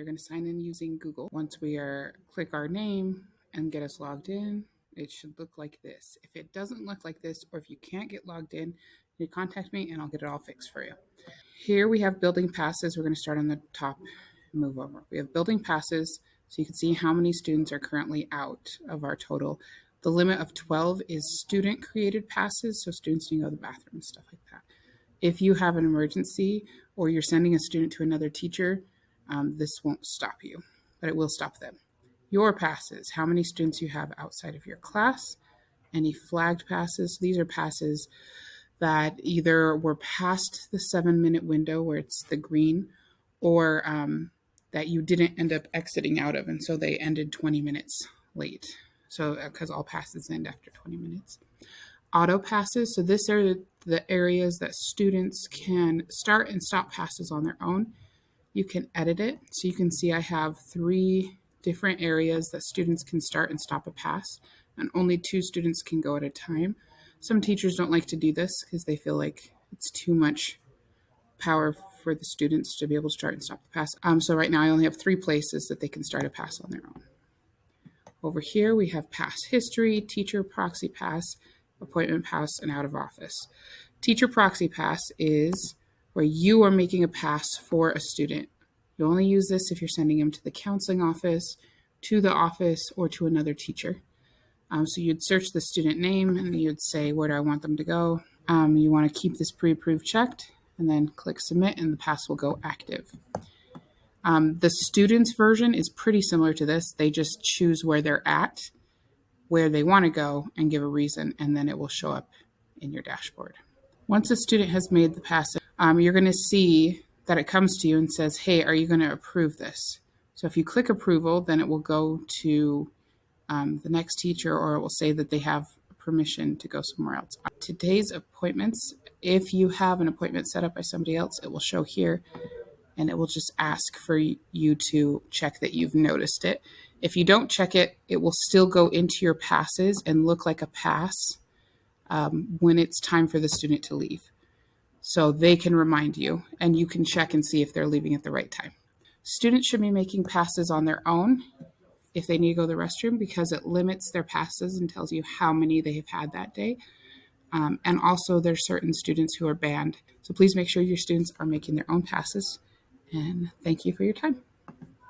going to sign in using Google. Once we click our name and get us logged in, it should look like this. If it doesn't look like this, or if you can't get logged in, you contact me and I'll get it all fixed for you. Here we have building passes. We're going to start on the top and move over. We have building passes, so you can see how many students are currently out of our total. The limit of 12 is student-created passes, so students need to go to the bathroom and stuff like that. If you have an emergency or you're sending a student to another teacher, this won't stop you, but it will stop them. Your passes, how many students you have outside of your class, any flagged passes. These are passes that either were past the 7-minute window where it's the green, or that you didn't end up exiting out of, and so they ended 20 minutes late. So because all passes end after 20 minutes. Auto passes, so this are the areas that students can start and stop passes on their own. You can edit it, so you can see I have 3 different areas that students can start and stop a pass, and only 2 students can go at a time. Some teachers don't like to do this because they feel like it's too much power for the students to be able to start and stop the pass. So right now I only have 3 places that they can start a pass on their own. Over here we have pass history, teacher proxy pass, appointment pass, and out of office. Teacher proxy pass is where you are making a pass for a student. You only use this if you're sending them to the counseling office, to the office, or to another teacher. So you'd search the student name and you'd say, where do I want them to go? You want to keep this pre-approved checked, and then click submit and the pass will go active. The student's version is pretty similar to this. They just choose where they're at, where they want to go, and give a reason, and then it will show up in your dashboard. Once a student has made the pass, you're going to see that it comes to you and says, hey, are you going to approve this? So if you click approval, then it will go to the next teacher, or it will say that they have permission to go somewhere else. Today's appointments, if you have an appointment set up by somebody else, it will show here, and it will just ask for you to check that you've noticed it. If you don't check it, it will still go into your passes and look like a pass when it's time for the student to leave. So they can remind you, and you can check and see if they're leaving at the right time. Students should be making passes on their own if they need to go to the restroom, because it limits their passes and tells you how many they have had that day. And also there's certain students who are banned. So please make sure your students are making their own passes. And thank you for your time.